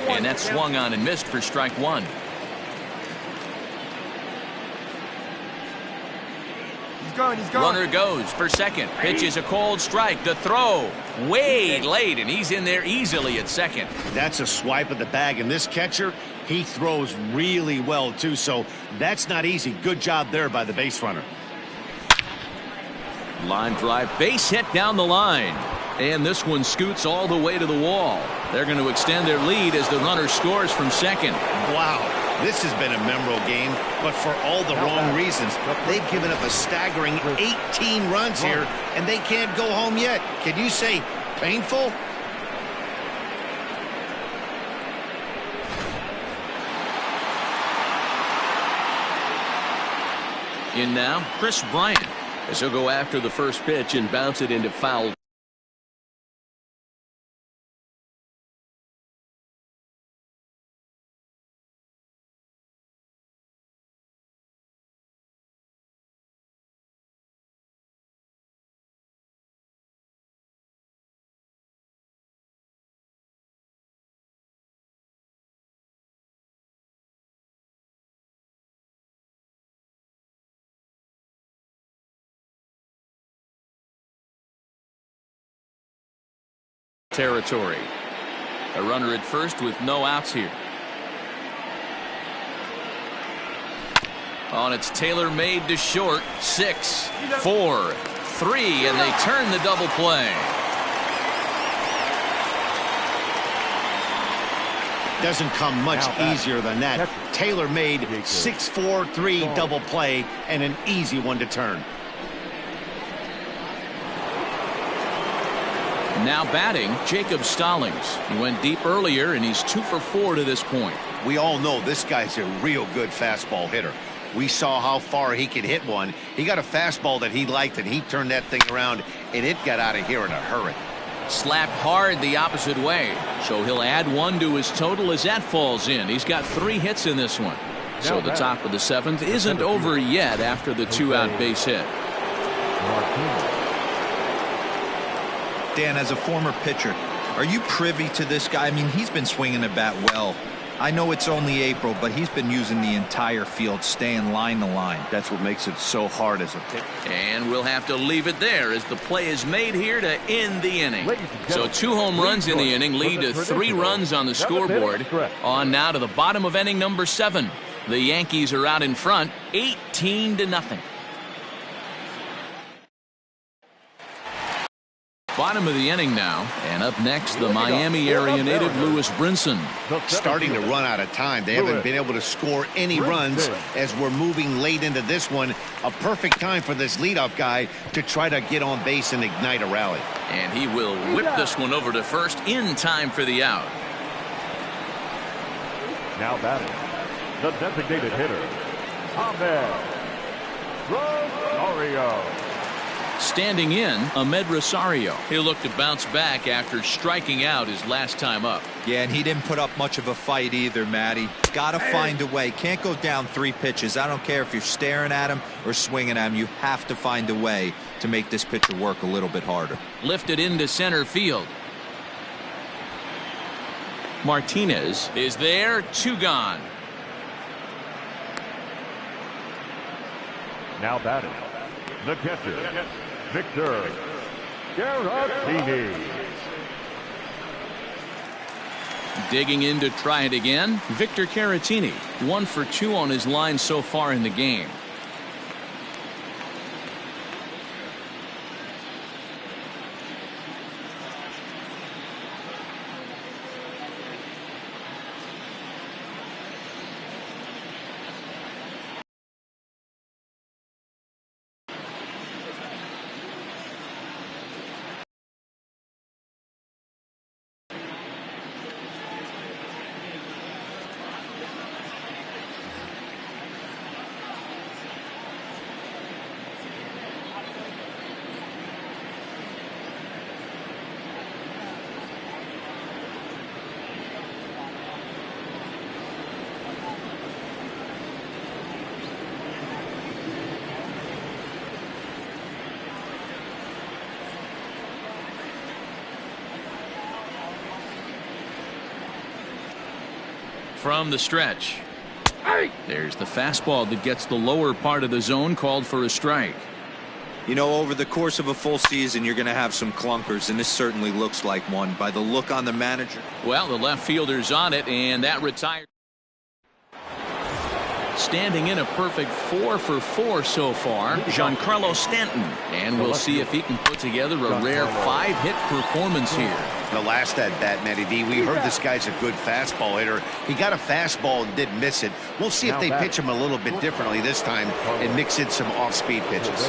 Speaker 1: And that swung on and missed for strike 1.
Speaker 6: He's going.
Speaker 1: Runner goes for second. Pitch is a cold strike. The throw way late, and he's in there easily at second.
Speaker 2: That's a swipe of the bag, and this catcher, he throws really well too, so that's not easy. Good job there by the base runner.
Speaker 1: Line drive, base hit down the line, and this one scoots all the way to the wall. They're going to extend their lead as the runner scores from second.
Speaker 2: Wow. This has been a memorable game, but for all the wrong reasons. They've given up a staggering 18 runs here, and they can't go home yet. Can you say painful?
Speaker 1: In now, Chris Bryant, as he'll go after the first pitch and bounce it into foul. Territory. A runner at first with no outs here. On it's Taylor made to short. 6, 4, 3, and they turn the double play.
Speaker 2: Doesn't come much easier than that. Taylor made 6-4-3 double play and an easy one to turn.
Speaker 1: Now batting, Jacob Stallings. He went deep earlier, and he's 2 for 4 to this point.
Speaker 2: We all know this guy's a real good fastball hitter. We saw how far he could hit one. He got a fastball that he liked, and he turned that thing around, and it got out of here in a hurry.
Speaker 1: Slapped hard the opposite way. So he'll add 1 to his total as that falls in. He's got 3 hits in this one. So the top of the 7th isn't over yet after the 2-out base hit.
Speaker 3: Dan, as a former pitcher, are you privy to this guy? I mean, he's been swinging the bat well. I know it's only April, but he's been using the entire field, staying line to line.
Speaker 2: That's what makes it so hard as a pitcher.
Speaker 1: And we'll have to leave it there as the play is made here to end the inning. So 2 home runs in the inning lead to 3 runs on the scoreboard. On now to the bottom of inning number 7. The Yankees are out in front, 18-0. Bottom of the inning now, and up next the Miami area native Lewis Brinson.
Speaker 2: Starting to run out of time. They haven't been able to score any runs as we're moving late into this one. A perfect time for this leadoff guy to try to get on base and ignite a rally.
Speaker 1: And he will whip this one over to first in time for the out.
Speaker 4: Now batting, the designated hitter, Ahmed Rosario.
Speaker 1: Standing in, Ahmed Rosario. He'll look to bounce back after striking out his last time up.
Speaker 3: Yeah, and he didn't put up much of a fight either, Matty. Got to find a way. Can't go down 3 pitches. I don't care if you're staring at him or swinging at him. You have to find a way to make this pitcher work a little bit harder.
Speaker 1: Lifted into center field. Martinez is there, 2 gone.
Speaker 4: Now batting, the catcher, Victor Caratini.
Speaker 1: Digging in to try it again, Victor Caratini. 1 for 2 on his line so far in the game. From the stretch. There's the fastball that gets the lower part of the zone, called for a strike.
Speaker 3: You know, over the course of a full season, you're going to have some clunkers, and this certainly looks like one by the look on the manager.
Speaker 1: Well, the left fielder's on it, and that retires. Standing in a perfect 4 for 4 so far, Giancarlo Stanton. And we'll see if he can put together a rare 5-hit performance here.
Speaker 2: The last at bat, Matty D, we heard this guy's a good fastball hitter. He got a fastball and didn't miss it. We'll see if they pitch him a little bit differently this time and mix in some off-speed pitches.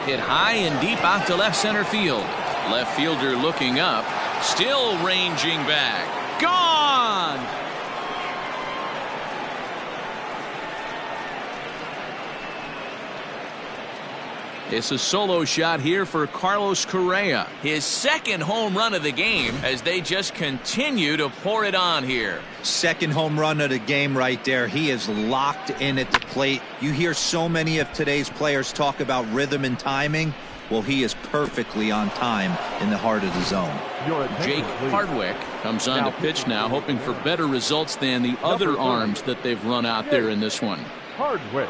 Speaker 1: Hit high and deep out to left center field. Left fielder looking up, still ranging back. Gone! It's a solo shot here for Carlos Correa. His 2nd home run of the game as they just continue to pour it on here.
Speaker 3: 2nd home run of the game right there. He is locked in at the plate. You hear so many of today's players talk about rhythm and timing. Well, he is perfectly on time in the heart of the zone.
Speaker 1: Jake Hardwick comes on to pitch now, hoping for better results than the other arms that they've run out there in this one.
Speaker 4: Hardwick.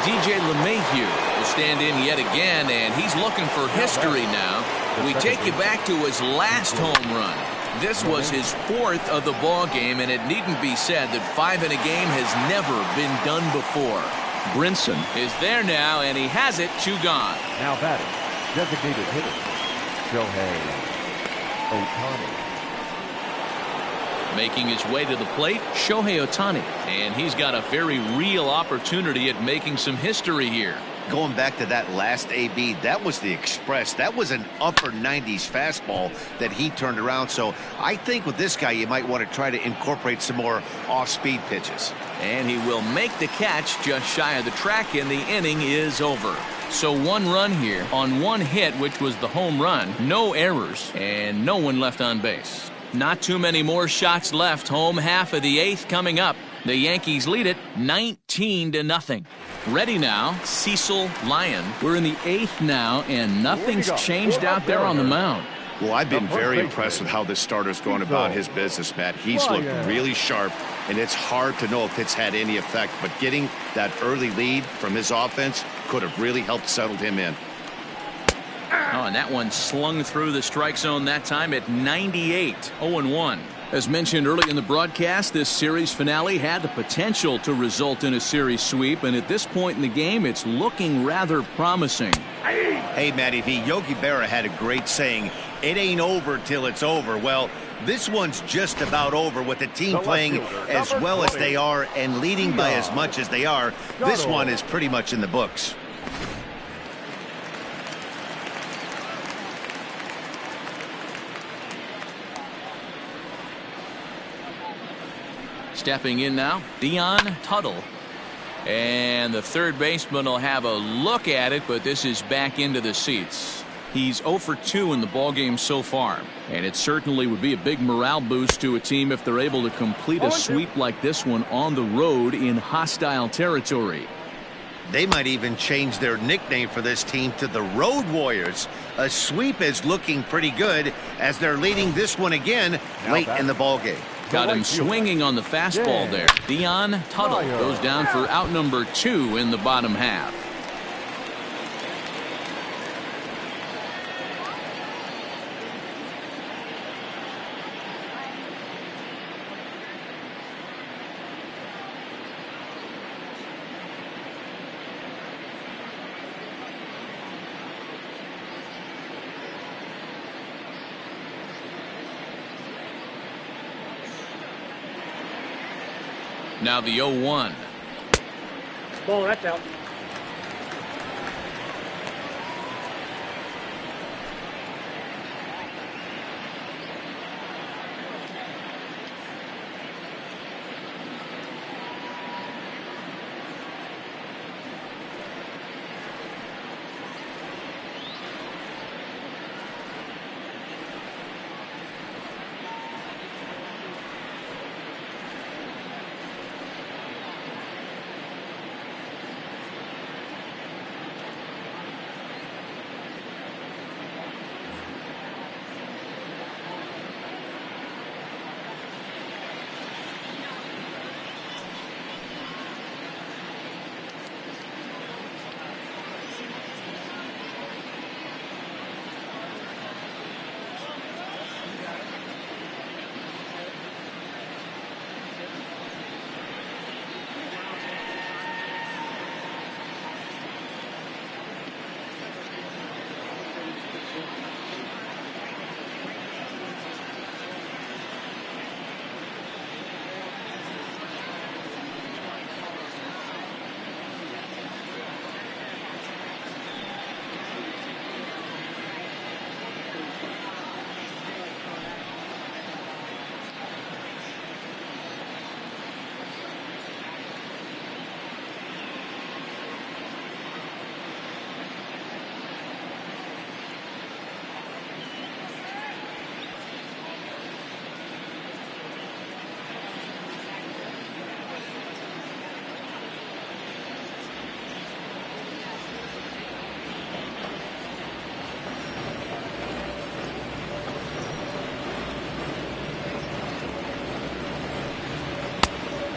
Speaker 1: DJ LeMahieu will stand in yet again, and he's looking for history now. We take you back to his last home run. This was his 4th of the ball game, and it needn't be said that 5 in a game has never been done before. Brinson is there now, and he has it, 2 gone.
Speaker 4: Now batting, designated hitter, Shohei Ohtani.
Speaker 1: Making his way to the plate, Shohei Ohtani. And he's got a very real opportunity at making some history here.
Speaker 2: going back to that last AB, that was the express. That was an upper 90s fastball that he turned around. So I think with this guy, you might want to try to incorporate some more off-speed pitches.
Speaker 1: And he will make the catch just shy of the track, and the inning is over. So 1 run here on 1 hit, which was the home run. No errors, and no one left on base. Not too many more shots left. Home half of the 8th coming up. The Yankees lead it 19-0. Ready now, Cecil Lyon. We're in the 8th now, and nothing's changed out there on the mound.
Speaker 2: Well, I've been very impressed with how this starter's going about his business, Matt. He's looked really sharp, and it's hard to know if it's had any effect. But getting that early lead from his offense could have really helped settle him in.
Speaker 1: Oh, and that one slung through the strike zone that time at 98, 0-1. As mentioned early in the broadcast, this series finale had the potential to result in a series sweep, and at this point in the game, it's looking rather promising.
Speaker 2: Hey, Matty V, Yogi Berra had a great saying, it ain't over till it's over. Well, this one's just about over with the team playing as well as they are and leading by as much as they are. This one is pretty much in the books.
Speaker 1: Stepping in now, Dion Tuttle. And the third baseman will have a look at it, but this is back into the seats. He's 0 for 2 in the ballgame so far. And it certainly would be a big morale boost to a team if they're able to complete a sweep like this one on the road in hostile territory.
Speaker 2: They might even change their nickname for this team to the Road Warriors. A sweep is looking pretty good as they're leading this one again late in the ballgame.
Speaker 1: Got him swinging on the fastball there. Dion Tuttle goes down for out number 2 in the bottom half. Now the 0-1.
Speaker 7: Ball, that's out.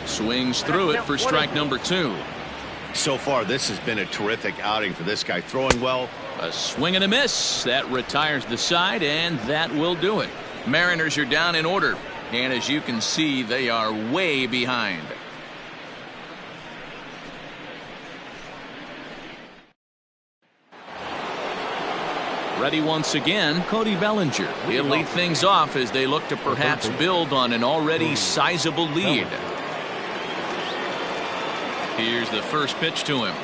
Speaker 1: Swings through it for strike number 2.
Speaker 2: So far, this has been a terrific outing for this guy. Throwing well.
Speaker 1: A swing and a miss. That retires the side, and that will do it. Mariners are down in order. And as you can see, they are way behind. Ready once again, Cody Ballinger. He'll lead things off as they look to perhaps build on an already sizable lead. Here's the first pitch to him.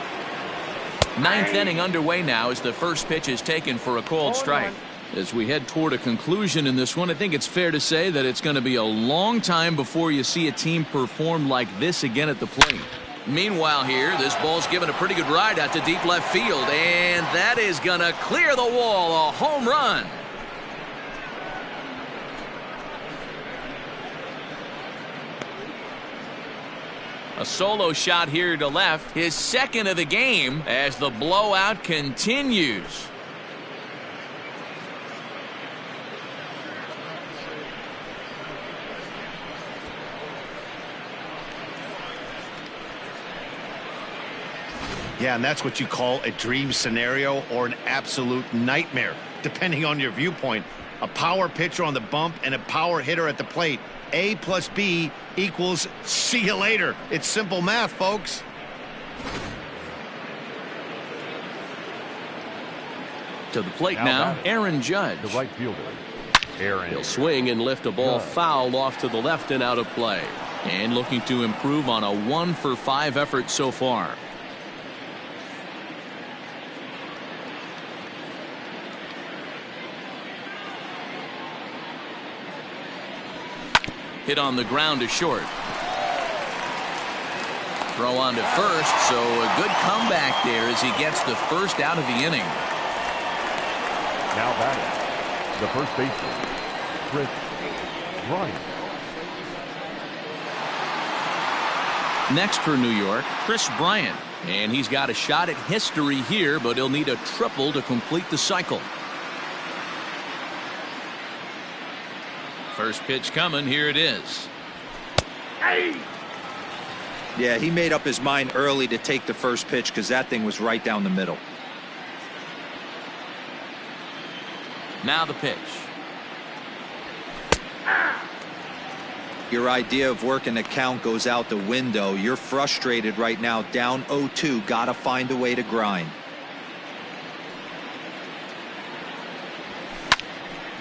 Speaker 1: Ninth inning underway now as the first pitch is taken for a called strike. As we head toward a conclusion in this one, I think it's fair to say that it's going to be a long time before you see a team perform like this again at the plate. Meanwhile here, this ball's given a pretty good ride out to deep left field, and that is going to clear the wall. A home run. A solo shot here to left, his second of the game as the blowout continues.
Speaker 2: Yeah, and that's what you call a dream scenario or an absolute nightmare, depending on your viewpoint. A power pitcher on the bump and a power hitter at the plate. A plus B equals see you later. It's simple math, folks.
Speaker 1: To the plate now, Aaron Judge.
Speaker 4: The right fielder, Aaron.
Speaker 1: He'll swing and lift a ball foul off to the left and out of play. And looking to improve on a 1-for-5 effort so far. Hit on the ground to short. Throw on to first, so a good comeback there as he gets the first out of the inning.
Speaker 4: Now batting, the first baseman, Bryant.
Speaker 1: Next for New York, Chris Bryant. And he's got a shot at history here, but he'll need a triple to complete the cycle. First pitch coming. Here it is.
Speaker 3: Yeah, he made up his mind early to take the first pitch because that thing was right down the middle.
Speaker 1: Now the pitch.
Speaker 3: Your idea of working the count goes out the window. You're frustrated right now, down 0-2. Got to find a way to grind.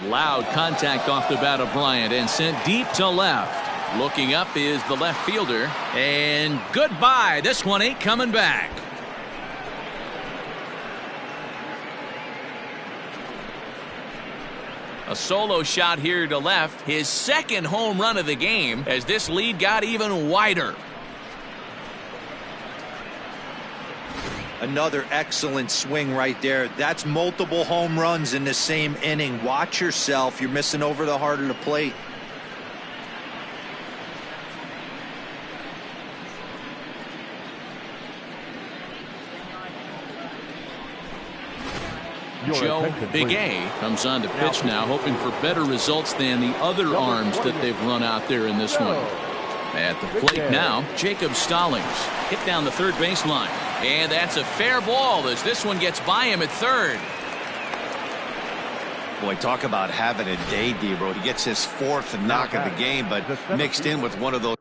Speaker 1: Loud contact off the bat of Bryant and sent deep to left. Looking up is the left fielder, and goodbye. This one ain't coming back. A solo shot here to left, his second home run of the game as this lead got even wider.
Speaker 3: Another excellent swing right there. That's multiple home runs in the same inning. Watch yourself. You're missing over the heart of the plate.
Speaker 1: Joe Big A comes on to pitch now, hoping for better results than the other arms that they've run out there in this one. At the plate now, Jacob Stallings hit down the third baseline. And that's a fair ball as this one gets by him at third.
Speaker 2: Boy, talk about having a day, D-Bro. He gets his fourth knock of the game, but mixed in with one of those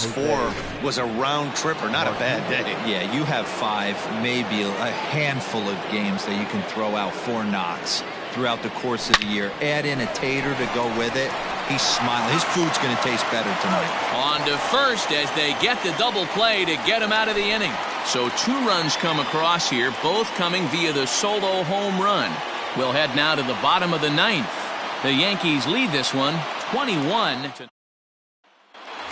Speaker 2: last 4 was a round trip or not a bad day.
Speaker 3: Yeah, you have 5, maybe a handful of games that you can throw out 4 knocks throughout the course of the year. Add in a tater to go with it. He's smiling. His food's going to taste better tonight.
Speaker 1: On to first as they get the double play to get him out of the inning. So 2 runs come across here, both coming via the solo home run. We'll head now to the bottom of the 9th. The Yankees lead this one 21 to.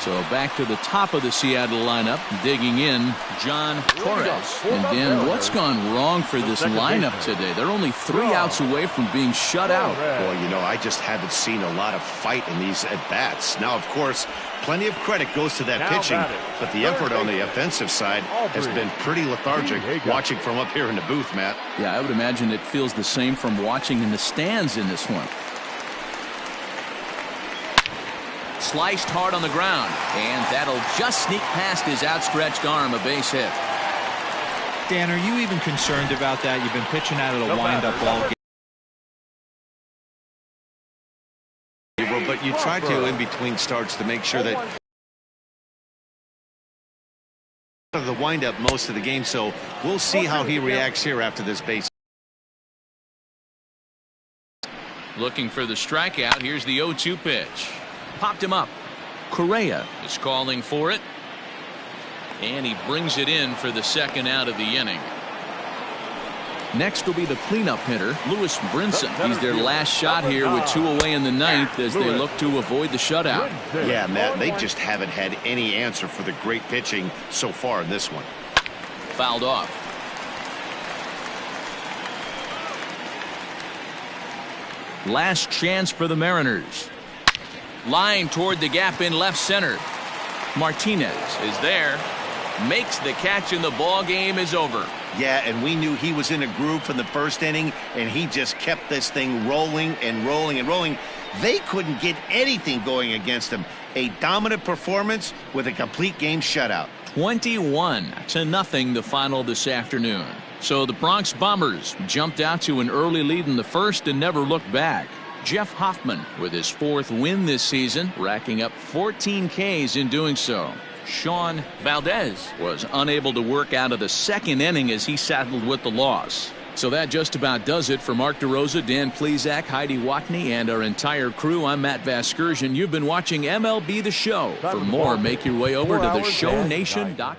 Speaker 1: So back to the top of the Seattle lineup, digging in, John Torres. And Dan, what's gone wrong for this lineup today? They're only 3 outs away from being shut out.
Speaker 2: Well, you know, I just haven't seen a lot of fight in these at-bats. Now, of course, plenty of credit goes to that pitching, but the effort on the offensive side has been pretty lethargic watching from up here in the booth, Matt.
Speaker 1: Yeah, I would imagine it feels the same from watching in the stands in this one. Sliced hard on the ground, and that'll just sneak past his outstretched arm, a base hit.
Speaker 3: Dan, are you even concerned about that? You've been pitching out of the windup ball game.
Speaker 2: But you try to in between starts to make sure that the windup most of the game, so we'll see how he reacts here after this base.
Speaker 1: Looking for the strikeout. Here's the 0-2 pitch. Popped him up. Correa is calling for it. And he brings it in for the second out of the inning. Next will be the cleanup hitter, Lewis Brinson. He's their last shot here with 2 away in the 9th as they look to avoid the shutout.
Speaker 2: Yeah, Matt, they just haven't had any answer for the great pitching so far in this one.
Speaker 1: Fouled off. Last chance for the Mariners. Line toward the gap in left center. Martinez is there. Makes the catch, and the ball game is over.
Speaker 2: Yeah, and we knew he was in a groove from the first inning, and he just kept this thing rolling and rolling and rolling. They couldn't get anything going against him. A dominant performance with a complete game shutout.
Speaker 1: 21-0 the final this afternoon. So the Bronx Bombers jumped out to an early lead in the first and never looked back. Jeff Hoffman with his 4th win this season, racking up 14 Ks in doing so. Sean Valdez was unable to work out of the 2nd inning as he settled with the loss. So that just about does it for Mark DeRosa, Dan Plesac, Heidi Watney, and our entire crew. I'm Matt Vasgersian. You've been watching MLB The Show. For more, make your way over to theshownation.com.